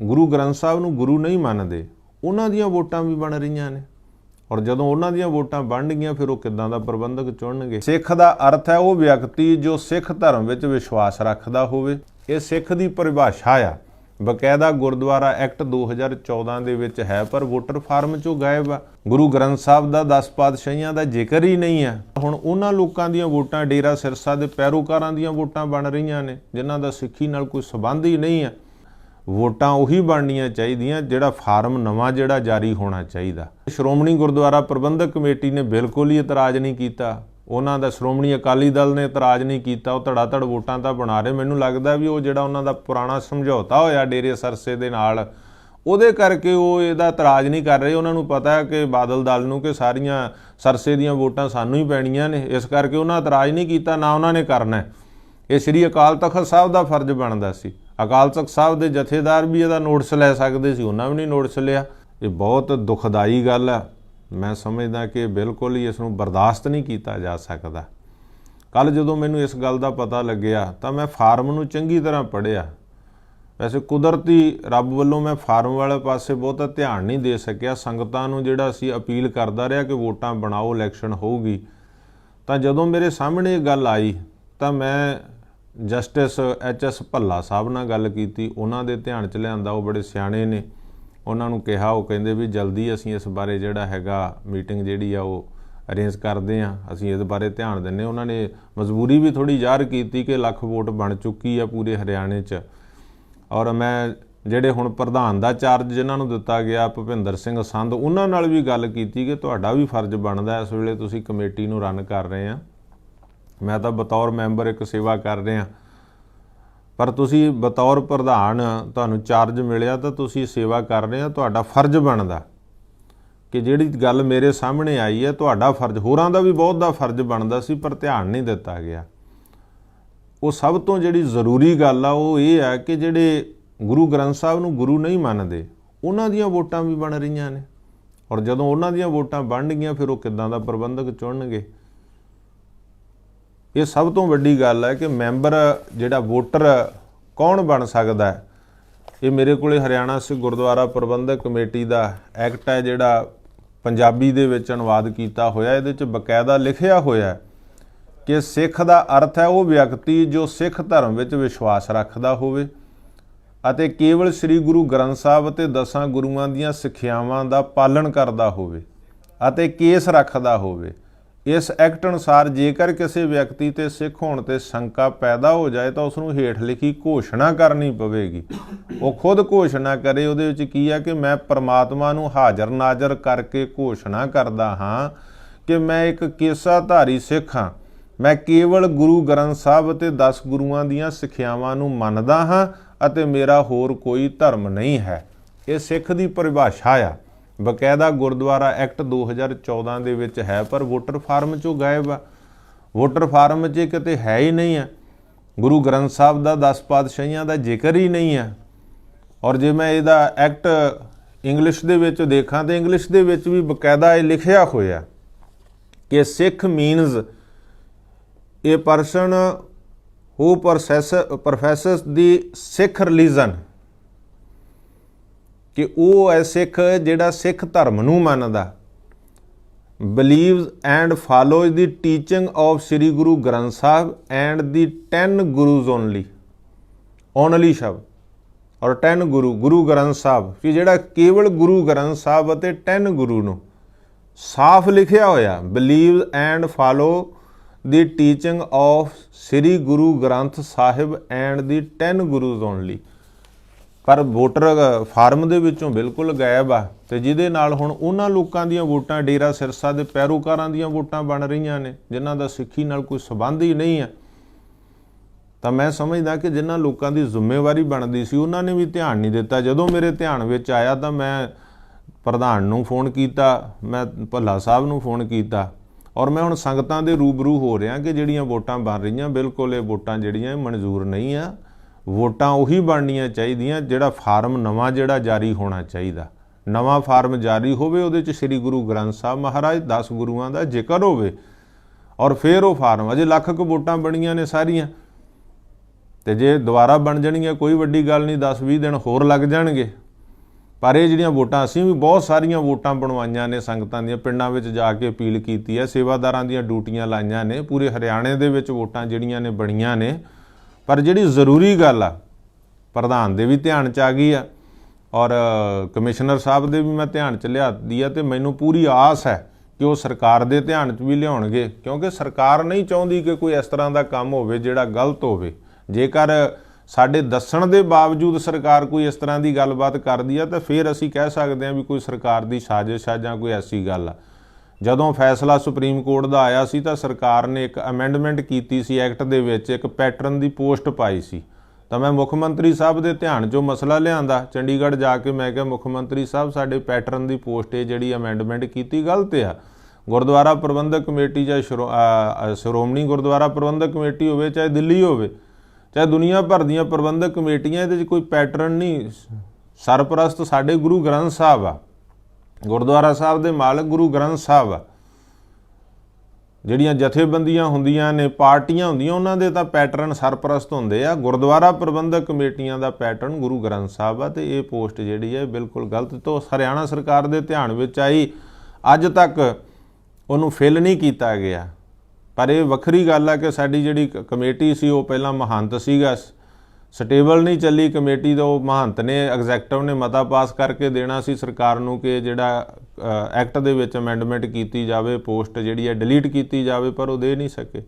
गुरु ग्रंथ साहब नूं गुरु नहीं मनते उन्हां दीयां वोटां भी बन रहीआं ने और जदों उन्हां दीयां वोटां बन गईआं फिर वो किदां दा प्रबंधक चुनणगे। सिख दा अर्थ है वो व्यक्ति जो सिख धर्म विच विश्वास रखदा होवे। ये सिख दी परिभाषा आ, बकायदा गुरुद्वारा एक्ट 2014 ਦੇ ਵਿੱਚ है पर वोटर फार्म चों गायब आ। गुरु ग्रंथ साहब ਦਾ 10 ਪਾਤਸ਼ਾਹੀਆਂ ਦਾ ਜ਼ਿਕਰ ਹੀ ਨਹੀਂ ਆ। ਹੁਣ ਉਹਨਾਂ ਲੋਕਾਂ ਦੀਆਂ ਵੋਟਾਂ ਡੇਰਾ ਸਿਰਸਾ ਦੇ ਪੈਰੋਕਾਰਾਂ ਦੀਆਂ ਵੋਟਾਂ ਬਣ ਰਹੀਆਂ ਨੇ ਜਿਨ੍ਹਾਂ ਦਾ ਸਿੱਖੀ ਨਾਲ ਕੋਈ ਸੰਬੰਧ ਹੀ ਨਹੀਂ ਆ। ਵੋਟਾਂ ਉਹੀ ਬਣਨੀਆਂ ਚਾਹੀਦੀਆਂ ਜਿਹੜਾ ਫਾਰਮ ਨਵਾਂ ਜਿਹੜਾ ਜਾਰੀ ਹੋਣਾ ਚਾਹੀਦਾ। ਸ਼੍ਰੋਮਣੀ ਗੁਰਦੁਆਰਾ ਪ੍ਰਬੰਧਕ ਕਮੇਟੀ ਨੇ ਬਿਲਕੁਲ ਹੀ ਇਤਰਾਜ਼ ਨਹੀਂ ਕੀਤਾ। ਉਹਨਾਂ ਦਾ ਸ਼੍ਰੋਮਣੀ ਅਕਾਲੀ ਦਲ ਨੇ ਇਤਰਾਜ਼ ਨਹੀਂ ਕੀਤਾ। ਉਹ ਧੜਾ ਧੜ ਵੋਟਾਂ ਤਾਂ ਬਣਾ ਰਹੇ। ਮੈਨੂੰ ਲੱਗਦਾ ਵੀ ਉਹ ਜਿਹੜਾ ਉਹਨਾਂ ਦਾ ਪੁਰਾਣਾ ਸਮਝੌਤਾ ਹੋਇਆ ਡੇਰੇ ਸਰਸੇ ਦੇ ਨਾਲ ਉਹਦੇ ਕਰਕੇ ਉਹ ਇਹਦਾ ਇਤਰਾਜ਼ ਨਹੀਂ ਕਰ ਰਹੇ। ਉਹਨਾਂ ਨੂੰ ਪਤਾ ਹੈ ਕਿ ਬਾਦਲ ਦਲ ਨੂੰ ਕਿ ਸਾਰੀਆਂ ਸਰਸੇ ਦੀਆਂ ਵੋਟਾਂ ਸਾਨੂੰ ਹੀ ਪੈਣੀਆਂ ਨੇ, ਇਸ ਕਰਕੇ ਉਹਨਾਂ ਇਤਰਾਜ਼ ਨਹੀਂ ਕੀਤਾ, ਨਾ ਉਹਨਾਂ ਨੇ ਕਰਨਾ। ਇਹ ਸ੍ਰੀ ਅਕਾਲ ਤਖਤ ਸਾਹਿਬ ਦਾ ਫਰਜ਼ ਬਣਦਾ ਸੀ। ਅਕਾਲ ਤਖਤ ਸਾਹਿਬ ਦੇ ਜਥੇਦਾਰ ਵੀ ਇਹਦਾ ਨੋਟਿਸ ਲੈ ਸਕਦੇ ਸੀ, ਉਹਨਾਂ ਵੀ ਨਹੀਂ ਨੋਟਿਸ ਲਿਆ। ਇਹ ਬਹੁਤ ਦੁਖਦਾਈ ਗੱਲ ਆ। मैं समझदा कि बिल्कुल ही इसनूं बर्दाश्त नहीं किया जा सकता। कल जदों मैनूं इस गल का पता लग्या तो मैं फार्म नूं चंगी तरह पढ़िया। वैसे कुदरती रब वल्लों मैं फार्म वाले पासे बहुता ध्यान नहीं दे सकिया। संगतां नूं जिहड़ा सी अपील करदा रहा कि वोटां बनाओ, इलैक्शन होऊगी। तो जदों मेरे सामने ये गल आई तो मैं जस्टिस HS भल्ला साहब नाल गल कीती। उन्हां दे ध्यान च लिआंदा, वो बड़े सियाणे ने। उन्होंने कहा, वो कहते भी जल्दी असी इस बारे जोड़ा है मीटिंग जी अरेंज करते हैं, असी इस बारे ध्यान दें। उन्होंने मजबूरी भी थोड़ी ज़ाहिर की कि लाख वोट बन चुकी है पूरे हरियाणे च। और मैं ਜਿਹੜੇ ਹੁਣ ਪ੍ਰਧਾਨ ਦਾ ਚਾਰਜ ਜਿਨ੍ਹਾਂ ਨੂੰ ਦਿੱਤਾ ਗਿਆ ਭੁਪਿੰਦਰ ਸਿੰਘ ਸੰਧ, ਉਹਨਾਂ ਨਾਲ ਵੀ ਗੱਲ ਕੀਤੀ ਕਿ ਤੁਹਾਡਾ ਵੀ ਫਰਜ਼ ਬਣਦਾ ਇਸ ਵੇਲੇ ਤੁਸੀਂ ਕਮੇਟੀ ਨੂੰ ਰਨ ਕਰ ਰਹੇ ਆ। ਮੈਂ ਤਾਂ ਬਤੌਰ ਮੈਂਬਰ ਇੱਕ ਸੇਵਾ ਕਰ ਰਿਹਾ, पर तुसी बतौर प्रधान तुहानूं चार्ज मिलिया तो तुसी सेवा कर रहे हैं, तुहाडा फर्ज बनदा कि जिहड़ी गल मेरे सामने आई है तुहाडा फर्ज, होरां दा भी बहुत दा फर्ज बनदा सी पर ध्यान नहीं दिता गया। वो सब तो जिहड़ी जरूरी गल आ वो ये है कि जिहड़े गुरु ग्रंथ साहब नूं गुरु नहीं मनदे उन्हां दीयां वोटां भी बन रहीआं ने और जदों उन्हां दीयां वोटां बन गईआं फिर वो किदां दा प्रबंधक चुनणगे। ये सब तो वड्डी गल है कि मैंबर जिहड़ा वोटर कौन बन सकता है। ये मेरे को हरियाणा सिख गुरुद्वारा प्रबंधक कमेटी का एक्ट है जिहड़ा पंजाबी दे विच अनुवाद किया होया। इहदे च बकायदा लिखिया होया कि सिख का अर्थ है वो व्यक्ति जो सिख धर्म विच विश्वास रखदा होवे अते केवल श्री गुरु ग्रंथ साहब ते 10 गुरुआं दीआं सिੱਖਿਆਵਾਂ ਦਾ पालन करदा होवे अते केस रखदा होवे। इस एक्ट अनुसार जेकर किसी व्यक्ति ते सिख होने ते शंका पैदा हो जाए तो उसनूं हेठ लिखी घोषणा करनी पवेगी। वो खुद घोषणा करे। उहदे विच की है कि मैं परमात्मा नूं हाज़र नाज़र करके घोषणा करदा हाँ कि मैं एक केसाधारी सिख हाँ। मैं केवल गुरु ग्रंथ साहब ते 10 गुरुआं दीआं सिੱਖਿਆਵਾਂ नूं मनदा हाँ अते मेरा होर कोई धर्म नहीं है। ये सिख दी परिभाषा आ, बकायदा गुरुद्वारा एक्ट 2014 ਦੇ ਵਿੱਚ है पर वोटर फार्म चों गायब आ। वोटर फार्म 'ਚ किते है ही नहीं है। गुरु ग्रंथ साहब ਦਾ 10 ਪਾਤਸ਼ਾਹੀਆਂ ਦਾ ਜ਼ਿਕਰ ਹੀ नहीं है। और जे मैं ਇਹਦਾ एक्ट इंग्लिश ਦੇ ਵਿੱਚ ਦੇਖਾਂ तो इंग्लिश ਦੇ ਵਿੱਚ भी बकायदा ਇਹ लिखिया होया कि Sikh means a person who professes the Sikh religion, कि वो है सिख जिहड़ा सिख धर्म नूं मनदा, believes and follows the teaching of Shri Guru Granth साहब एंड दी 10 गुरुज ओनली शब्द और 10 गुरु ग्रंथ साहब कि जिहड़ा केवल गुरु ग्रंथ साहब अते 10 गुरु नूं साफ लिखिया होया। Believes and follow the teaching of Shri Guru Granth Sahib and the 10 gurus only. पर वोटर फार्म ਦੇ ਵਿੱਚੋਂ बिल्कुल गायब आ ਤੇ ਜਿਹਦੇ ਨਾਲ ਹੁਣ ਉਹਨਾਂ ਲੋਕਾਂ ਦੀਆਂ ਵੋਟਾਂ ਡੇਰਾ ਸਿਰਸਾ ਦੇ ਪੈਰੋਕਾਰਾਂ ਦੀਆਂ ਵੋਟਾਂ ਬਣ ਰਹੀਆਂ ਨੇ ਜਿਨ੍ਹਾਂ ਦਾ ਸਿੱਖੀ ਨਾਲ ਕੋਈ ਸੰਬੰਧ ਹੀ ਨਹੀਂ ਹੈ। ਤਾਂ ਮੈਂ ਸਮਝਦਾ ਕਿ ਜਿਨ੍ਹਾਂ ਲੋਕਾਂ ਦੀ ਜ਼ਿੰਮੇਵਾਰੀ ਬਣਦੀ ਸੀ ਉਹਨਾਂ ਨੇ ਵੀ ਧਿਆਨ ਨਹੀਂ ਦਿੱਤਾ। ਜਦੋਂ ਮੇਰੇ ਧਿਆਨ ਵਿੱਚ ਆਇਆ ਤਾਂ ਮੈਂ ਪ੍ਰਧਾਨ ਨੂੰ ਫੋਨ ਕੀਤਾ, ਮੈਂ ਭੱਲਾ ਸਾਹਿਬ ਨੂੰ ਫੋਨ ਕੀਤਾ ਔਰ ਮੈਂ ਹੁਣ ਸੰਗਤਾਂ ਦੇ ਰੂਬਰੂ ਹੋ ਰਿਹਾ ਕਿ ਜਿਹੜੀਆਂ ਵੋਟਾਂ ਬਣ ਰਹੀਆਂ ਬਿਲਕੁਲ ਇਹ ਵੋਟਾਂ ਜਿਹੜੀਆਂ ਮਨਜ਼ੂਰ ਨਹੀਂ ਆ। ਵੋਟਾਂ ਉਹੀ ਬਣਨੀਆਂ ਚਾਹੀਦੀਆਂ ਜਿਹੜਾ ਫਾਰਮ ਨਵਾਂ ਜਿਹੜਾ ਜਾਰੀ ਹੋਣਾ ਚਾਹੀਦਾ। ਨਵਾਂ ਫਾਰਮ ਜਾਰੀ ਹੋਵੇ ਉਹਦੇ 'ਚ ਸ੍ਰੀ ਗੁਰੂ ਗ੍ਰੰਥ ਸਾਹਿਬ ਮਹਾਰਾਜ 10 ਗੁਰੂਆਂ ਦਾ ਜ਼ਿਕਰ ਹੋਵੇ ਔਰ ਫਿਰ ਉਹ ਫਾਰਮ। ਅਜੇ ਲੱਖ ਕੁ ਵੋਟਾਂ ਬਣੀਆਂ ਨੇ ਸਾਰੀਆਂ ਤੇ ਜੇ ਦੁਬਾਰਾ ਬਣ ਜਾਣਗੀਆਂ ਕੋਈ ਵੱਡੀ ਗੱਲ ਨਹੀਂ, 10-20 ਦਿਨ ਹੋਰ ਲੱਗ ਜਾਣਗੇ। ਪਰ ਇਹ ਜਿਹੜੀਆਂ ਵੋਟਾਂ, ਅਸੀਂ ਵੀ ਬਹੁਤ ਸਾਰੀਆਂ ਵੋਟਾਂ ਬਣਵਾਈਆਂ ਨੇ ਸੰਗਤਾਂ ਦੀਆਂ, ਪਿੰਡਾਂ ਵਿੱਚ ਜਾ ਕੇ ਅਪੀਲ ਕੀਤੀ ਹੈ, ਸੇਵਾਦਾਰਾਂ ਦੀਆਂ ਡਿਊਟੀਆਂ ਲਾਈਆਂ ਨੇ, ਪੂਰੇ ਹਰਿਆਣੇ ਦੇ ਵਿੱਚ ਵੋਟਾਂ ਜਿਹੜੀਆਂ ਨੇ ਬਣੀਆਂ ਨੇ। ਪਰ ਜਿਹੜੀ ਜ਼ਰੂਰੀ ਗੱਲ ਆ, ਪ੍ਰਧਾਨ ਦੇ ਵੀ ਧਿਆਨ 'ਚ ਆ ਗਈ ਆ ਔਰ ਕਮਿਸ਼ਨਰ ਸਾਹਿਬ ਦੇ ਵੀ ਮੈਂ ਧਿਆਨ 'ਚ ਲਿਆਤੀ ਆ, ਤੇ ਮੈਨੂੰ ਪੂਰੀ ਆਸ ਹੈ ਕਿ ਉਹ ਸਰਕਾਰ ਦੇ ਧਿਆਨ 'ਚ ਵੀ ਲਿਆਉਣਗੇ, ਕਿਉਂਕਿ ਸਰਕਾਰ ਨਹੀਂ ਚਾਹੁੰਦੀ ਕਿ ਕੋਈ ਇਸ ਤਰ੍ਹਾਂ ਦਾ ਕੰਮ ਹੋਵੇ ਜਿਹੜਾ ਗਲਤ ਹੋਵੇ। ਜੇਕਰ ਸਾਡੇ ਦੱਸਣ ਦੇ ਬਾਵਜੂਦ ਸਰਕਾਰ ਕੋਈ ਇਸ ਤਰ੍ਹਾਂ ਦੀ ਗੱਲਬਾਤ ਕਰਦੀ ਆ ਤਾਂ ਫਿਰ ਅਸੀਂ ਕਹਿ ਸਕਦੇ ਹਾਂ ਵੀ ਕੋਈ ਸਰਕਾਰ ਦੀ ਸਾਜ਼ਿਸ਼ ਆ ਜਾਂ ਕੋਈ ਐਸੀ ਗੱਲ ਆ। ਜਦੋਂ ਫੈਸਲਾ ਸੁਪਰੀਮ ਕੋਰਟ ਦਾ ਆਇਆ ਸੀ ਤਾਂ ਸਰਕਾਰ ਨੇ ਇੱਕ ਅਮੈਂਡਮੈਂਟ ਕੀਤੀ ਸੀ ਐਕਟ ਦੇ ਵਿੱਚ, ਇੱਕ ਪੈਟਰਨ ਦੀ ਪੋਸਟ ਪਾਈ ਸੀ। ਤਾਂ ਮੈਂ ਮੁੱਖ ਮੰਤਰੀ ਸਾਹਿਬ ਦੇ ਧਿਆਨ 'ਚੋਂ ਮਸਲਾ ਲਿਆਂਦਾ, ਚੰਡੀਗੜ੍ਹ ਜਾ ਕੇ ਮੈਂ ਕਿਹਾ ਮੁੱਖ ਮੰਤਰੀ ਸਾਹਿਬ ਸਾਡੇ ਪੈਟਰਨ ਦੀ ਪੋਸਟ ਇਹ ਜਿਹੜੀ ਅਮੈਂਡਮੈਂਟ ਕੀਤੀ ਗਲਤ ਆ। ਗੁਰਦੁਆਰਾ ਪ੍ਰਬੰਧਕ ਕਮੇਟੀ ਚਾਹੇ ਸ਼੍ਰੋਮਣੀ ਗੁਰਦੁਆਰਾ ਪ੍ਰਬੰਧਕ ਕਮੇਟੀ ਹੋਵੇ, ਚਾਹੇ ਦਿੱਲੀ ਹੋਵੇ, ਚਾਹੇ ਦੁਨੀਆ ਭਰ ਦੀਆਂ ਪ੍ਰਬੰਧਕ ਕਮੇਟੀਆਂ, ਇਹਦੇ 'ਚ ਕੋਈ ਪੈਟਰਨ ਨਹੀਂ। ਸਰਪ੍ਰਸਤ ਸਾਡੇ ਗੁਰੂ ਗ੍ਰੰਥ ਸਾਹਿਬ ਆ, ਗੁਰਦੁਆਰਾ ਸਾਹਿਬ ਦੇ ਮਾਲਕ ਗੁਰੂ ਗ੍ਰੰਥ ਸਾਹਿਬ ਆ। ਜਿਹੜੀਆਂ ਜਥੇਬੰਦੀਆਂ ਹੁੰਦੀਆਂ ਨੇ, ਪਾਰਟੀਆਂ ਹੁੰਦੀਆਂ, ਉਹਨਾਂ ਦੇ ਤਾਂ ਪੈਟਰਨ ਸਰਪ੍ਰਸਤ ਹੁੰਦੇ ਆ। ਗੁਰਦੁਆਰਾ ਪ੍ਰਬੰਧਕ ਕਮੇਟੀਆਂ ਦਾ ਪੈਟਰਨ ਗੁਰੂ ਗ੍ਰੰਥ ਸਾਹਿਬ ਆ। ਤੇ ਇਹ ਪੋਸਟ ਜਿਹੜੀ ਹੈ ਬਿਲਕੁਲ ਗਲਤ ਤੋਂ ਹਰਿਆਣਾ ਸਰਕਾਰ ਦੇ ਧਿਆਨ ਵਿੱਚ ਆਈ, ਅੱਜ ਤੱਕ ਉਹਨੂੰ ਫਿਲ ਨਹੀਂ ਕੀਤਾ ਗਿਆ। ਪਰ ਇਹ ਵੱਖਰੀ ਗੱਲ ਆ ਕਿ ਸਾਡੀ ਜਿਹੜੀ ਕਮੇਟੀ ਸੀ ਉਹ ਪਹਿਲਾਂ ਮਹੰਤ ਸੀਗਾ, ਸਟੇਬਲ ਨਹੀਂ ਚੱਲੀ ਕਮੇਟੀ ਦਾ। ਉਹ ਮਹੰਤ ਨੇ, ਐਗਜ਼ੈਕਟਿਵ ਨੇ ਮਤਾ ਪਾਸ ਕਰਕੇ ਦੇਣਾ ਸੀ ਸਰਕਾਰ ਨੂੰ ਕਿ ਜਿਹੜਾ ਐਕਟ ਦੇ ਵਿੱਚ ਅਮੈਂਡਮੈਂਟ ਕੀਤੀ ਜਾਵੇ, ਪੋਸਟ ਜਿਹੜੀ ਹੈ ਡਿਲੀਟ ਕੀਤੀ ਜਾਵੇ, ਪਰ ਉਹ ਦੇ ਨਹੀਂ ਸਕੇ।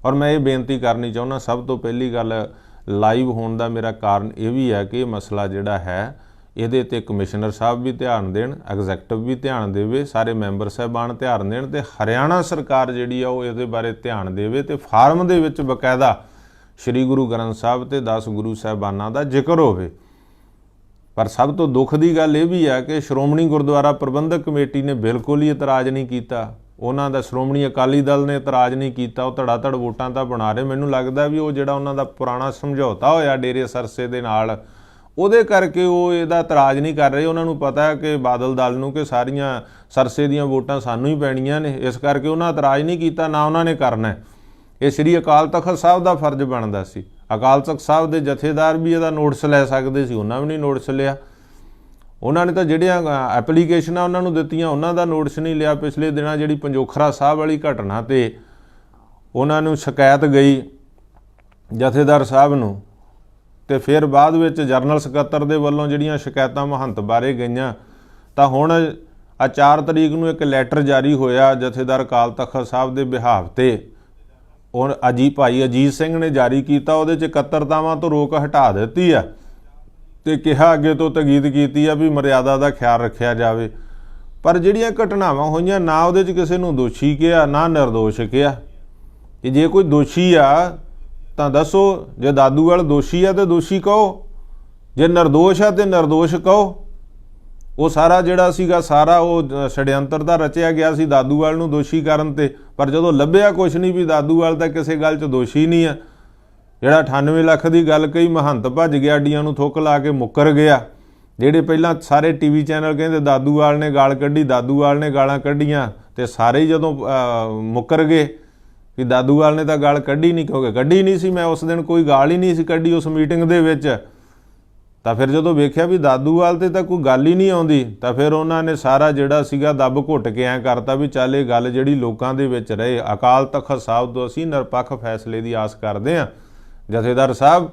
ਔਰ ਮੈਂ ਇਹ ਬੇਨਤੀ ਕਰਨੀ ਚਾਹੁੰਦਾ, ਸਭ ਤੋਂ ਪਹਿਲੀ ਗੱਲ ਲਾਈਵ ਹੋਣ ਦਾ ਮੇਰਾ ਕਾਰਨ ਇਹ ਵੀ ਹੈ ਕਿ ਇਹ ਮਸਲਾ ਜਿਹੜਾ ਹੈ ਇਹਦੇ 'ਤੇ ਕਮਿਸ਼ਨਰ ਸਾਹਿਬ ਵੀ ਧਿਆਨ ਦੇਣ, ਐਗਜ਼ੈਕਟਿਵ ਵੀ ਧਿਆਨ ਦੇਵੇ, ਸਾਰੇ ਮੈਂਬਰ ਸਾਹਿਬਾਨ ਧਿਆਨ ਦੇਣ, ਤੇ ਹਰਿਆਣਾ ਸਰਕਾਰ ਜਿਹੜੀ ਆ ਉਹ ਇਹਦੇ ਬਾਰੇ ਧਿਆਨ ਦੇਵੇ, ਤੇ ਫਾਰਮ ਦੇ ਵਿੱਚ ਬਕਾਇਦਾ ਸ਼੍ਰੀ ਗੁਰੂ ਗ੍ਰੰਥ ਸਾਹਿਬ ਤੇ 10 ਗੁਰੂ ਸਾਹਿਬਾਨਾਂ ਦਾ ਜ਼ਿਕਰ ਹੋਵੇ। ਪਰ ਸਭ ਤੋਂ ਦੁੱਖ ਦੀ ਗੱਲ ਇਹ ਵੀ ਹੈ ਕਿ ਸ਼੍ਰੋਮਣੀ ਗੁਰਦੁਆਰਾ ਪ੍ਰਬੰਧਕ ਕਮੇਟੀ ਨੇ ਬਿਲਕੁਲ ਹੀ ਇਤਰਾਜ਼ ਨਹੀਂ ਕੀਤਾ। ਉਹਨਾਂ ਦਾ ਸ਼੍ਰੋਮਣੀ ਅਕਾਲੀ ਦਲ ਨੇ ਇਤਰਾਜ਼ ਨਹੀਂ ਕੀਤਾ, ਉਹ ਧੜਾ-ਧੜ ਵੋਟਾਂ ਤਾਂ ਬਣਾ ਰਹੇ। ਮੈਨੂੰ ਲੱਗਦਾ ਵੀ ਉਹ ਜਿਹੜਾ ਉਹਨਾਂ ਦਾ ਪੁਰਾਣਾ ਸਮਝੌਤਾ ਹੋਇਆ ਡੇਰੇ ਸਰਸੇ ਦੇ ਨਾਲ, ਉਹਦੇ ਕਰਕੇ ਉਹ ਇਹਦਾ ਇਤਰਾਜ਼ ਨਹੀਂ ਕਰ ਰਹੇ। ਉਹਨਾਂ ਨੂੰ ਪਤਾ ਹੈ ਕਿ ਬਾਦਲ ਦਲ ਨੂੰ ਕਿ ਸਾਰੀਆਂ ਸਰਸੇ ਦੀਆਂ ਵੋਟਾਂ ਸਾਨੂੰ ਹੀ ਪੈਣੀਆਂ ਨੇ, ਇਸ ਕਰਕੇ ਉਹਨਾਂ ਇਤਰਾਜ਼ ਨਹੀਂ ਕੀਤਾ, ਨਾ ਉਹਨਾਂ ਨੇ ਕਰਨਾ। ਇਹ ਸ੍ਰੀ ਅਕਾਲ ਤਖਤ ਸਾਹਿਬ ਦਾ ਫਰਜ਼ ਬਣਦਾ ਸੀ। ਅਕਾਲ ਤਖਤ ਸਾਹਿਬ ਦੇ ਜਥੇਦਾਰ ਵੀ ਇਹਦਾ ਨੋਟਿਸ ਲੈ ਸਕਦੇ ਸੀ, ਉਹਨਾਂ ਵੀ ਨਹੀਂ ਨੋਟਿਸ ਲਿਆ। ਉਹਨਾਂ ਨੇ ਤਾਂ ਜਿਹੜੀਆਂ ਐਪਲੀਕੇਸ਼ਨਾਂ ਉਹਨਾਂ ਨੂੰ ਦਿੱਤੀਆਂ ਉਹਨਾਂ ਦਾ ਨੋਟਿਸ ਨਹੀਂ ਲਿਆ। ਪਿਛਲੇ ਦਿਨਾਂ ਜਿਹੜੀ ਪੰਜੋਖਰਾ ਸਾਹਿਬ ਵਾਲੀ ਘਟਨਾ 'ਤੇ ਉਹਨਾਂ ਨੂੰ ਸ਼ਿਕਾਇਤ ਗਈ ਜਥੇਦਾਰ ਸਾਹਿਬ ਨੂੰ, ਤੇ ਫਿਰ ਬਾਅਦ ਵਿੱਚ ਜਨਰਲ ਸਕੱਤਰ ਦੇ ਵੱਲੋਂ ਜਿਹੜੀਆਂ ਸ਼ਿਕਾਇਤਾਂ ਮਹੰਤ ਬਾਰੇ ਗਈਆਂ, ਤਾਂ ਹੁਣ 4 ਤਰੀਕ ਨੂੰ ਇੱਕ ਲੈਟਰ ਜਾਰੀ ਹੋਇਆ ਜਥੇਦਾਰ ਅਕਾਲ ਤਖਤ ਸਾਹਿਬ ਦੇ ਬਿਹਾਫ 'ਤੇ। ਉਹ ਭਾਈ ਅਜੀਤ ਸਿੰਘ ਨੇ ਜਾਰੀ ਕੀਤਾ, ਉਹਦੇ 'ਚ ਇਕੱਤਰਤਾਵਾਂ ਤੋਂ ਰੋਕ ਹਟਾ ਦਿੱਤੀ ਆ ਤੇ ਕਿਹਾ ਅੱਗੇ ਤੋਂ ਤਕੀਦ ਕੀਤੀ ਆ ਵੀ ਮਰਿਆਦਾ ਦਾ ਖਿਆਲ ਰੱਖਿਆ ਜਾਵੇ। ਪਰ ਜਿਹੜੀਆਂ ਘਟਨਾਵਾਂ ਹੋਈਆਂ, ਨਾ ਉਹਦੇ 'ਚ ਕਿਸੇ ਨੂੰ ਦੋਸ਼ੀ ਕਿਹਾ, ਨਾ ਨਿਰਦੋਸ਼ ਕਿਹਾ। ਕਿ ਜੇ ਕੋਈ ਦੋਸ਼ੀ ਆ ਤਾਂ ਦੱਸੋ, ਜੇ ਦਾਦੂਵਾਲ ਦੋਸ਼ੀ ਆ ਤੇ ਦੋਸ਼ੀ ਕਹੋ, ਜੇ ਨਿਰਦੋਸ਼ ਆ ਤੇ ਨਿਰਦੋਸ਼ ਕਹੋ। ਉਹ ਸਾਰਾ ਜਿਹੜਾ ਸੀਗਾ ਸਾਰਾ ਉਹ ਛੜਯੰਤਰ ਦਾ ਰਚਿਆ ਗਿਆ ਸੀ ਦਾਦੂਵਾਲ ਨੂੰ ਦੋਸ਼ੀ ਕਰਨ 'ਤੇ। ਪਰ ਜਦੋਂ ਲੱਭਿਆ ਕੁਛ ਨਹੀਂ ਵੀ ਦਾਦੂਵਾਲ ਤਾਂ ਕਿਸੇ ਗੱਲ 'ਚ ਦੋਸ਼ੀ ਨਹੀਂ ਆ। ਜਿਹੜਾ 98 ਲੱਖ ਦੀ ਗੱਲ ਕਹੀ, ਮਹੰਤ ਭੱਜ ਗਿਆ, ਅੱਡੀਆਂ ਨੂੰ ਥੁੱਕ ਲਾ ਕੇ ਮੁੱਕਰ ਗਿਆ। ਜਿਹੜੇ ਪਹਿਲਾਂ ਸਾਰੇ ਟੀਵੀ ਚੈਨਲ ਕਹਿੰਦੇ ਦਾਦੂਵਾਲ ਨੇ ਗਾਲ ਕੱਢੀ, ਦਾਦੂਵਾਲ ਨੇ ਗਾਲਾਂ ਕੱਢੀਆਂ, ਤੇ ਸਾਰੇ ਹੀ ਜਦੋਂ ਮੁੱਕਰ ਗਏ ਕਿ ਦਾਦੂਵਾਲ ਨੇ ਤਾਂ ਗਾਲ ਕੱਢੀ ਨਹੀਂ, ਕਿਉਂਕਿ ਕੱਢੀ ਨਹੀਂ ਸੀ। ਮੈਂ ਉਸ ਦਿਨ ਕੋਈ ਗਾਲ ਹੀ ਨਹੀਂ ਸੀ ਕੱਢੀ ਉਸ ਮੀਟਿੰਗ ਦੇ ਵਿੱਚ। ਤਾਂ ਫਿਰ ਜਦੋਂ ਵੇਖਿਆ ਵੀ ਦਾਦੂਵਾਲ 'ਤੇ ਤਾਂ ਕੋਈ ਗੱਲ ਹੀ ਨਹੀਂ ਆਉਂਦੀ, ਤਾਂ ਫਿਰ ਉਹਨਾਂ ਨੇ ਸਾਰਾ ਜਿਹੜਾ ਸੀਗਾ ਦੱਬ ਘੁੱਟ ਕੇ ਐਂ ਕਰਤਾ ਵੀ ਚੱਲ ਇਹ ਗੱਲ ਜਿਹੜੀ ਲੋਕਾਂ ਦੇ ਵਿੱਚ ਰਹੇ। ਅਕਾਲ ਤਖਤ ਸਾਹਿਬ ਤੋਂ ਅਸੀਂ ਨਿਰਪੱਖ ਫੈਸਲੇ ਦੀ ਆਸ ਕਰਦੇ ਹਾਂ। ਜਥੇਦਾਰ ਸਾਹਿਬ,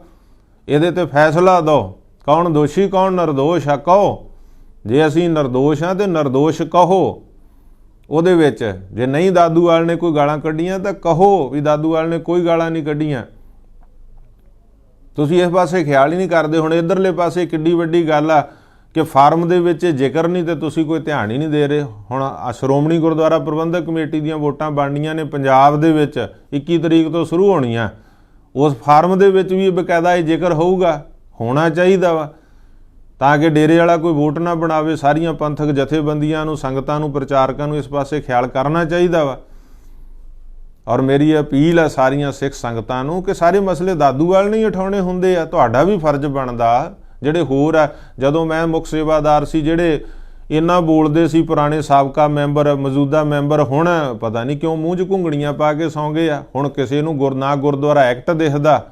ਇਹਦੇ 'ਤੇ ਫੈਸਲਾ ਦਿਓ, ਕੌਣ ਦੋਸ਼ੀ ਕੌਣ ਨਿਰਦੋਸ਼ ਆ ਕਹੋ। ਜੇ ਅਸੀਂ ਨਿਰਦੋਸ਼ ਹਾਂ ਤੇ ਨਿਰਦੋਸ਼ ਕਹੋ। ਉਹਦੇ ਵਿੱਚ ਜੇ ਨਹੀਂ ਦਾਦੂਵਾਲ ਨੇ ਕੋਈ ਗਾਲਾਂ ਕੱਢੀਆਂ ਤਾਂ ਕਹੋ ਵੀ ਦਾਦੂਵਾਲ ਨੇ ਕੋਈ ਗਾਲਾਂ ਨਹੀਂ ਕੱਢੀਆਂ। ਤੁਸੀਂ ਇਸ ਪਾਸੇ ਖਿਆਲ ਹੀ ਨਹੀਂ ਕਰਦੇ। ਹੁਣ ਇੱਧਰਲੇ ਪਾਸੇ ਕਿੱਡੀ ਵੱਡੀ ਗੱਲ ਆ ਕਿ ਫਾਰਮ ਦੇ ਵਿੱਚ ਜ਼ਿਕਰ ਨਹੀਂ ਤੇ ਤੁਸੀਂ ਕੋਈ ਧਿਆਨ ਹੀ ਨਹੀਂ ਦੇ ਰਹੇ। ਹੁਣ ਸ਼੍ਰੋਮਣੀ ਗੁਰਦੁਆਰਾ ਪ੍ਰਬੰਧਕ ਕਮੇਟੀ ਦੀਆਂ ਵੋਟਾਂ ਬਣਨੀਆਂ ਨੇ ਪੰਜਾਬ ਦੇ ਵਿੱਚ, 21 ਤਰੀਕ ਤੋਂ ਸ਼ੁਰੂ ਹੋਣੀਆਂ। ਉਸ ਫਾਰਮ ਦੇ ਵਿੱਚ ਵੀ ਬਕਾਇਦਾ ਇਹ ਜ਼ਿਕਰ ਹੋਊਗਾ, ਹੋਣਾ ਚਾਹੀਦਾ ਵਾ, ਤਾਂ ਕਿ ਡੇਰੇ ਵਾਲਾ ਕੋਈ ਵੋਟ ਨਾ ਬਣਾਵੇ। ਸਾਰੀਆਂ ਪੰਥਕ ਜਥੇਬੰਦੀਆਂ ਨੂੰ, ਸੰਗਤਾਂ ਨੂੰ, ਪ੍ਰਚਾਰਕਾਂ ਨੂੰ ਇਸ ਪਾਸੇ ਖਿਆਲ ਕਰਨਾ ਚਾਹੀਦਾ ਵਾ। ਔਰ ਮੇਰੀ ਅਪੀਲ ਹੈ ਸਾਰੀਆਂ ਸਿੱਖ ਸੰਗਤਾਂ ਨੂੰ ਕਿ ਸਾਰੇ ਮਸਲੇ ਦਾਦੂਵਾਲ ਨਹੀਂ ਉਠਾਉਣੇ ਹੁੰਦੇ ਆ। ਤੁਹਾਡਾ ਵੀ ਫਰਜ਼ ਬਣਦਾ। ਜਿਹੜੇ ਹੋਰ ਆ, ਜਦੋਂ ਮੈਂ ਮੁੱਖ ਸੇਵਾਦਾਰ ਸੀ, ਜਿਹੜੇ ਇੰਨਾ ਬੋਲਦੇ ਸੀ ਪੁਰਾਣੇ ਸਾਬਕਾ ਮੈਂਬਰ, ਮੌਜੂਦਾ ਮੈਂਬਰ, ਹੁਣ ਪਤਾ ਨਹੀਂ ਕਿਉਂ ਮੂੰਹ 'ਚ ਘੁੰਗਣੀਆਂ ਪਾ ਕੇ ਸੌਂ ਗਏ ਆ। ਹੁਣ ਕਿਸੇ ਨੂੰ ਨਾ ਗੁਰਦੁਆਰਾ ਐਕਟ ਦਿਖਦਾ,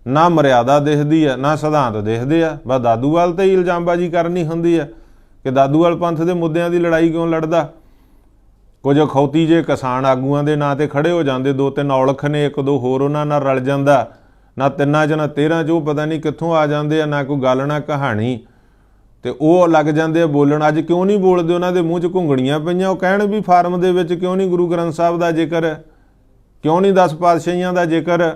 ਨਾ ਮਰਿਆਦਾ ਦਿਖਦੀ ਆ, ਨਾ ਸਿਧਾਂਤ ਦਿਖਦੇ ਆ। ਬਸ ਦਾਦੂਵਾਲ ਤੇ ਹੀ ਇਲਜ਼ਾਮਬਾਜ਼ੀ ਕਰਨੀ ਹੁੰਦੀ ਆ ਕਿ ਦਾਦੂਵਾਲ ਪੰਥ ਦੇ ਮੁੱਦਿਆਂ ਦੀ ਲੜਾਈ ਕਿਉਂ ਲੜਦਾ। ਕੁਝ ਅਖੌਤੀ ਜੇ ਕਿਸਾਨ ਆਗੂਆਂ ਦੇ ਨਾਂ ਤੇ ਖੜੇ ਹੋ ਜਾਂਦੇ, 2-3 ਔਲਖ ਨੇ, 1-2 ਹੋਰ ਉਹਨਾਂ ਨਾਲ ਰਲ ਜਾਂਦਾ, ਨਾ 3 'ਚ ਨਾ 13 'ਚ, ਉਹ ਪਤਾ ਨਹੀਂ ਕਿੱਥੋਂ ਆ ਜਾਂਦੇ ਆ, ਨਾ ਕੋਈ ਗੱਲ ਨਾ ਕਹਾਣੀ, ਤੇ ਉਹ ਲੱਗ ਜਾਂਦੇ ਆ ਬੋਲਣ। ਅੱਜ ਕਿਉਂ ਨਹੀਂ ਬੋਲਦੇ? ਉਹਨਾਂ ਦੇ ਮੂੰਹ 'ਚ ਘੁੰਗਣੀਆਂ ਪਈਆਂ। ਉਹ ਕਹਿਣ ਵੀ ਫਾਰਮ ਦੇ ਵਿੱਚ ਕਿਉਂ ਨਹੀਂ ਗੁਰੂ ਗ੍ਰੰਥ ਸਾਹਿਬ ਦਾ ਜ਼ਿਕਰ, ਕਿਉਂ ਨਹੀਂ 10 ਪਾਤਸ਼ਾਹੀਆਂ ਦਾ ਜ਼ਿਕਰ।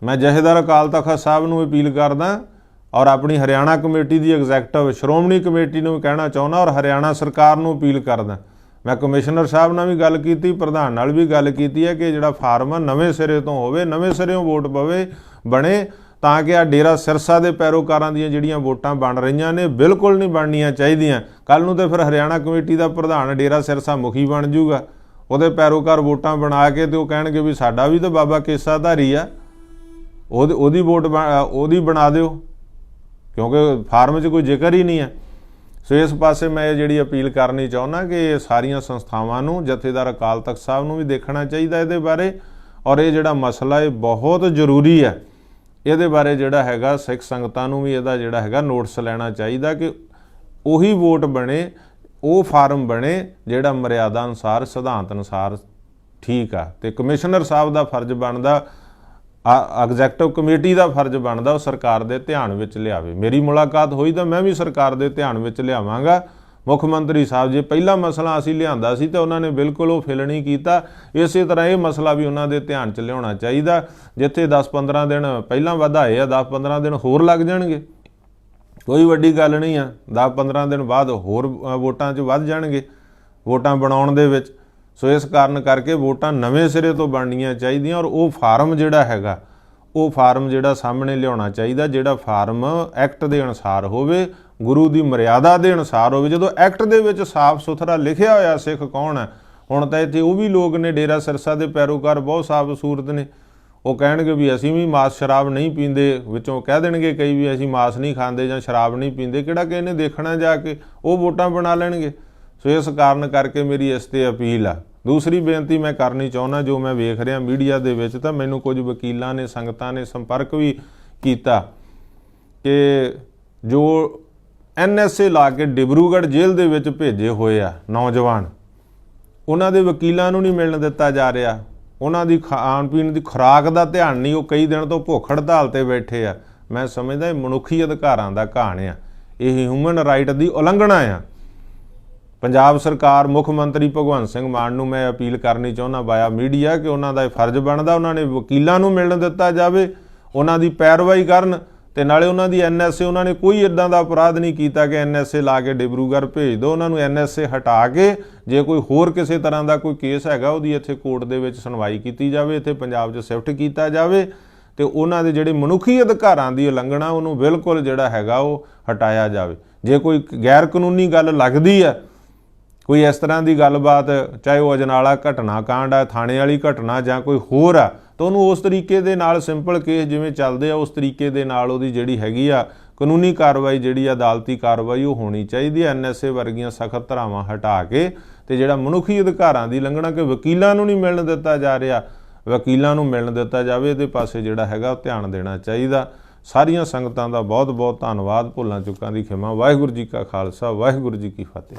ਮੈਂ ਜਥੇਦਾਰ ਅਕਾਲ ਤਖਤ ਸਾਹਿਬ ਨੂੰ ਅਪੀਲ ਕਰਦਾ ਔਰ ਆਪਣੀ ਹਰਿਆਣਾ ਕਮੇਟੀ ਦੀ ਐਗਜ਼ੈਕਟਿਵ ਸ਼੍ਰੋਮਣੀ ਕਮੇਟੀ ਨੂੰ ਵੀ ਕਹਿਣਾ ਚਾਹੁੰਦਾ ਔਰ ਹਰਿਆਣਾ ਸਰਕਾਰ ਨੂੰ ਅਪੀਲ ਕਰਦਾ। ਮੈਂ ਕਮਿਸ਼ਨਰ ਸਾਹਿਬ ਨਾਲ ਵੀ ਗੱਲ ਕੀਤੀ, ਪ੍ਰਧਾਨ ਨਾਲ ਵੀ ਗੱਲ ਕੀਤੀ ਹੈ ਕਿ ਜਿਹੜਾ ਫਾਰਮ ਆ ਨਵੇਂ ਸਿਰੇ ਤੋਂ ਹੋਵੇ, ਨਵੇਂ ਸਿਰਿਓਂ ਵੋਟ ਪਵੇ ਬਣੇ, ਤਾਂ ਕਿ ਆ ਡੇਰਾ ਸਿਰਸਾ ਦੇ ਪੈਰੋਕਾਰਾਂ ਦੀਆਂ ਜਿਹੜੀਆਂ ਵੋਟਾਂ ਬਣ ਰਹੀਆਂ ਨੇ ਬਿਲਕੁਲ ਨਹੀਂ ਬਣਨੀਆਂ ਚਾਹੀਦੀਆਂ। ਕੱਲ੍ਹ ਨੂੰ ਤਾਂ ਫਿਰ ਹਰਿਆਣਾ ਕਮੇਟੀ ਦਾ ਪ੍ਰਧਾਨ ਡੇਰਾ ਸਿਰਸਾ ਮੁਖੀ ਬਣ ਜੂਗਾ, ਉਹਦੇ ਪੈਰੋਕਾਰ ਵੋਟਾਂ ਬਣਾ ਕੇ ਤੇ ਉਹ ਕਹਿਣਗੇ ਵੀ ਸਾਡਾ ਵੀ ਤਾਂ ਬਾਬਾ ਕੇਸਾਧਾਰੀ ਆ, ਉਹਦੀ ਵੋਟ ਉਹਦੀ ਬਣਾ ਦਿਓ, ਕਿਉਂਕਿ ਫਾਰਮ 'ਚ ਕੋਈ ਜ਼ਿਕਰ ਹੀ ਨਹੀਂ ਹੈ। ਸੋ ਇਸ ਪਾਸੇ ਮੈਂ ਜਿਹੜੀ ਅਪੀਲ ਕਰਨੀ ਚਾਹੁੰਦਾ ਕਿ ਸਾਰੀਆਂ ਸੰਸਥਾਵਾਂ ਨੂੰ, ਜਥੇਦਾਰ ਅਕਾਲ ਤਖਤ ਸਾਹਿਬ ਨੂੰ ਵੀ ਦੇਖਣਾ ਚਾਹੀਦਾ ਇਹਦੇ ਬਾਰੇ, ਔਰ ਇਹ ਜਿਹੜਾ ਮਸਲਾ ਇਹ ਬਹੁਤ ਜ਼ਰੂਰੀ ਹੈ। ਇਹਦੇ ਬਾਰੇ ਜਿਹੜਾ ਹੈਗਾ ਸਿੱਖ ਸੰਗਤਾਂ ਨੂੰ ਵੀ ਇਹਦਾ ਜਿਹੜਾ ਹੈਗਾ ਨੋਟਿਸ ਲੈਣਾ ਚਾਹੀਦਾ ਕਿ ਉਹੀ ਵੋਟ ਬਣੇ, ਉਹ ਫਾਰਮ ਬਣੇ ਜਿਹੜਾ ਮਰਿਆਦਾ ਅਨੁਸਾਰ, ਸਿਧਾਂਤ ਅਨੁਸਾਰ ਠੀਕ ਆ। ਤੇ ਕਮਿਸ਼ਨਰ ਸਾਹਿਬ ਦਾ ਫਰਜ਼ ਬਣਦਾ, ਐਗਜ਼ੈਕਟਿਵ ਕਮੇਟੀ ਦਾ ਫਰਜ਼ ਬਣਦਾ ਉਹ ਸਰਕਾਰ ਦੇ ਧਿਆਨ ਵਿੱਚ ਲਿਆਵੇ। ਮੇਰੀ ਮੁਲਾਕਾਤ ਹੋਈ ਤਾਂ ਮੈਂ ਵੀ ਸਰਕਾਰ ਦੇ ਧਿਆਨ ਵਿੱਚ ਲਿਆਵਾਂਗਾ। ਮੁੱਖ ਮੰਤਰੀ ਸਾਹਿਬ ਜੇ ਪਹਿਲਾ ਮਸਲਾ ਅਸੀਂ ਲਿਆਂਦਾ ਸੀ ਤਾਂ ਉਹਨਾਂ ਨੇ ਬਿਲਕੁਲ ਉਹ ਫਿਲ ਨਹੀਂ ਕੀਤਾ। ਇਸੇ ਤਰ੍ਹਾਂ ਇਹ ਮਸਲਾ ਵੀ ਉਹਨਾਂ ਦੇ ਧਿਆਨ 'ਚ ਲਿਆਉਣਾ ਚਾਹੀਦਾ। ਜਿੱਥੇ 10-15 ਦਿਨ ਪਹਿਲਾਂ ਵਧਾਏ ਆ, 10-15 ਦਿਨ ਹੋਰ ਲੱਗ ਜਾਣਗੇ, ਕੋਈ ਵੱਡੀ ਗੱਲ ਨਹੀਂ ਆ। 10-15 ਦਿਨ ਬਾਅਦ ਹੋਰ ਵੋਟਾਂ 'ਚ ਵੱਧ ਜਾਣਗੇ, ਵੋਟਾਂ ਬਣਾਉਣ ਦੇ ਵਿੱਚ। ਸੋ ਇਸ ਕਾਰਨ ਕਰਕੇ ਵੋਟਾਂ ਨਵੇਂ ਸਿਰੇ ਤੋਂ ਬਣਨੀਆਂ ਚਾਹੀਦੀਆਂ ਔਰ ਉਹ ਫਾਰਮ ਜਿਹੜਾ ਹੈਗਾ, ਉਹ ਫਾਰਮ ਜਿਹੜਾ ਸਾਹਮਣੇ ਲਿਆਉਣਾ ਚਾਹੀਦਾ, ਜਿਹੜਾ ਫਾਰਮ ਐਕਟ ਦੇ ਅਨੁਸਾਰ ਹੋਵੇ, ਗੁਰੂ ਦੀ ਮਰਿਆਦਾ ਦੇ ਅਨੁਸਾਰ ਹੋਵੇ। ਜਦੋਂ ਐਕਟ ਦੇ ਵਿੱਚ ਸਾਫ਼ ਸੁਥਰਾ ਲਿਖਿਆ ਹੋਇਆ ਸਿੱਖ ਕੌਣ ਹੈ, ਹੁਣ ਤਾਂ ਇੱਥੇ ਉਹ ਵੀ ਲੋਕ ਨੇ ਡੇਰਾ ਸਿਰਸਾ ਦੇ ਪੈਰੋਕਾਰ ਬਹੁਤ ਸਾਫ਼ ਸੂਰਤ ਨੇ, ਉਹ ਕਹਿਣਗੇ ਵੀ ਅਸੀਂ ਵੀ ਮਾਸ ਸ਼ਰਾਬ ਨਹੀਂ ਪੀਂਦੇ, ਵਿੱਚੋਂ ਕਹਿ ਦੇਣਗੇ ਕਈ ਵੀ ਅਸੀਂ ਮਾਸ ਨਹੀਂ ਖਾਂਦੇ ਜਾਂ ਸ਼ਰਾਬ ਨਹੀਂ ਪੀਂਦੇ, ਕਿਹੜਾ ਕਿਸੇ ਨੇ ਦੇਖਣਾ ਜਾ ਕੇ, ਉਹ ਵੋਟਾਂ ਬਣਾ ਲੈਣਗੇ। ਸੋ ਇਸ ਕਾਰਨ ਕਰਕੇ ਮੇਰੀ ਇਸ 'ਤੇ ਅਪੀਲ ਆ। ਦੂਸਰੀ ਬੇਨਤੀ ਮੈਂ ਕਰਨੀ ਚਾਹੁੰਦਾ, ਜੋ ਮੈਂ ਵੇਖ ਰਿਹਾ ਮੀਡੀਆ ਦੇ ਵਿੱਚ, ਤਾਂ ਮੈਨੂੰ ਕੁਝ ਵਕੀਲਾਂ ਨੇ, ਸੰਗਤਾਂ ਨੇ ਸੰਪਰਕ ਵੀ ਕੀਤਾ ਕਿ ਜੋ NSA ਲਾ ਕੇ ਡਿਬਰੂਗੜ੍ਹ ਜੇਲ੍ਹ ਦੇ ਵਿੱਚ ਭੇਜੇ ਹੋਏ ਆ ਨੌਜਵਾਨ, ਉਹਨਾਂ ਦੇ ਵਕੀਲਾਂ ਨੂੰ ਨਹੀਂ ਮਿਲਣ ਦਿੱਤਾ ਜਾ ਰਿਹਾ, ਉਹਨਾਂ ਦੀ ਖਾਣ ਪੀਣ ਦੀ ਖੁਰਾਕ ਦਾ ਧਿਆਨ ਨਹੀਂ, ਉਹ ਕਈ ਦਿਨ ਤੋਂ ਭੁੱਖ ਹੜਤਾਲ 'ਤੇ ਬੈਠੇ ਆ। ਮੈਂ ਸਮਝਦਾ ਇਹ ਮਨੁੱਖੀ ਅਧਿਕਾਰਾਂ ਦਾ ਘਾਣ ਆ, ਇਹ ਹਿਊਮਨ ਰਾਈਟ ਦੀ ਉਲੰਘਣਾ ਆ। ਪੰਜਾਬ ਸਰਕਾਰ, ਮੁੱਖ ਮੰਤਰੀ ਭਗਵੰਤ ਸਿੰਘ ਮਾਨ ਨੂੰ ਮੈਂ ਅਪੀਲ ਕਰਨੀ ਚਾਹੁੰਦਾ ਬਾਇਆ ਮੀਡੀਆ ਕਿ ਉਹਨਾਂ ਦਾ ਇਹ ਫਰਜ਼ ਬਣਦਾ, ਉਹਨਾਂ ਨੇ ਵਕੀਲਾਂ ਨੂੰ ਮਿਲਣ ਦਿੱਤਾ ਜਾਵੇ, ਉਹਨਾਂ ਦੀ ਪੈਰਵਾਈ ਕਰਨ, ਤੇ ਨਾਲੇ ਉਹਨਾਂ ਦੀ NSA, ਉਹਨਾਂ ਨੇ ਕੋਈ ਇੱਦਾਂ ਦਾ ਅਪਰਾਧ ਨਹੀਂ ਕੀਤਾ ਕਿ NSA ਲਾ ਕੇ ਡਿਬਰੂਗੜ੍ਹ ਭੇਜ ਦਿਓ। ਉਹਨਾਂ ਨੂੰ NSA ਹਟਾ ਕੇ ਜੇ ਕੋਈ ਹੋਰ ਕਿਸੇ ਤਰ੍ਹਾਂ ਦਾ ਕੋਈ ਕੇਸ ਹੈਗਾ ਉਹਦੀ ਇੱਥੇ ਕੋਰਟ ਦੇ ਵਿੱਚ ਸੁਣਵਾਈ ਕੀਤੀ ਜਾਵੇ, ਇੱਥੇ ਪੰਜਾਬ 'ਚ ਸ਼ਿਫਟ ਕੀਤਾ ਜਾਵੇ, ਤੇ ਉਹਨਾਂ ਦੇ ਜਿਹੜੇ ਮਨੁੱਖੀ ਅਧਿਕਾਰਾਂ ਦੀ ਉਲੰਘਣਾ ਉਹਨੂੰ ਬਿਲਕੁਲ ਜਿਹੜਾ ਹੈਗਾ ਉਹ ਹਟਾਇਆ ਜਾਵੇ। ਜੇ ਕੋਈ ਗੈਰ ਕਾਨੂੰਨੀ ਗੱਲ ਲੱਗਦੀ ਹੈ, ਕੋਈ ਇਸ ਤਰ੍ਹਾਂ ਦੀ ਗੱਲਬਾਤ, ਚਾਹੇ ਉਹ ਅਜਨਾਲਾ ਘਟਨਾ ਕਾਂਡ ਆ, ਥਾਣੇ ਵਾਲੀ ਘਟਨਾ ਜਾਂ ਕੋਈ ਹੋਰ ਆ, ਤਾਂ ਉਹਨੂੰ ਉਸ ਤਰੀਕੇ ਦੇ ਨਾਲ ਸਿੰਪਲ ਕੇਸ ਜਿਵੇਂ ਚੱਲਦੇ ਆ ਉਸ ਤਰੀਕੇ ਦੇ ਨਾਲ ਉਹਦੀ ਜਿਹੜੀ ਹੈਗੀ ਆ ਕਾਨੂੰਨੀ ਕਾਰਵਾਈ, ਜਿਹੜੀ ਅਦਾਲਤੀ ਕਾਰਵਾਈ ਉਹ ਹੋਣੀ ਚਾਹੀਦੀ ਹੈ। NSA ਵਰਗੀਆਂ ਸਖਤ ਧਾਰਾਵਾਂ ਹਟਾ ਕੇ, ਤੇ ਜਿਹੜਾ ਮਨੁੱਖੀ ਅਧਿਕਾਰਾਂ ਦੀ ਉਲੰਘਣਾ ਕਿ ਵਕੀਲਾਂ ਨੂੰ ਨਹੀਂ ਮਿਲਣ ਦਿੱਤਾ ਜਾ ਰਿਹਾ, ਵਕੀਲਾਂ ਨੂੰ ਮਿਲਣ ਦਿੱਤਾ ਜਾਵੇ, ਇਹਦੇ ਪਾਸੇ ਜਿਹੜਾ ਹੈਗਾ ਉਹ ਧਿਆਨ ਦੇਣਾ ਚਾਹੀਦਾ। ਸਾਰੀਆਂ ਸੰਗਤਾਂ ਦਾ ਬਹੁਤ ਬਹੁਤ ਧੰਨਵਾਦ। ਭੁੱਲਾਂ ਚੁੱਕਾਂ ਦੀ ਖਿਮਾ। ਵਾਹਿਗੁਰੂ ਜੀ ਕਾ ਖਾਲਸਾ, ਵਾਹਿਗੁਰੂ ਜੀ ਕੀ ਫਤਿਹ।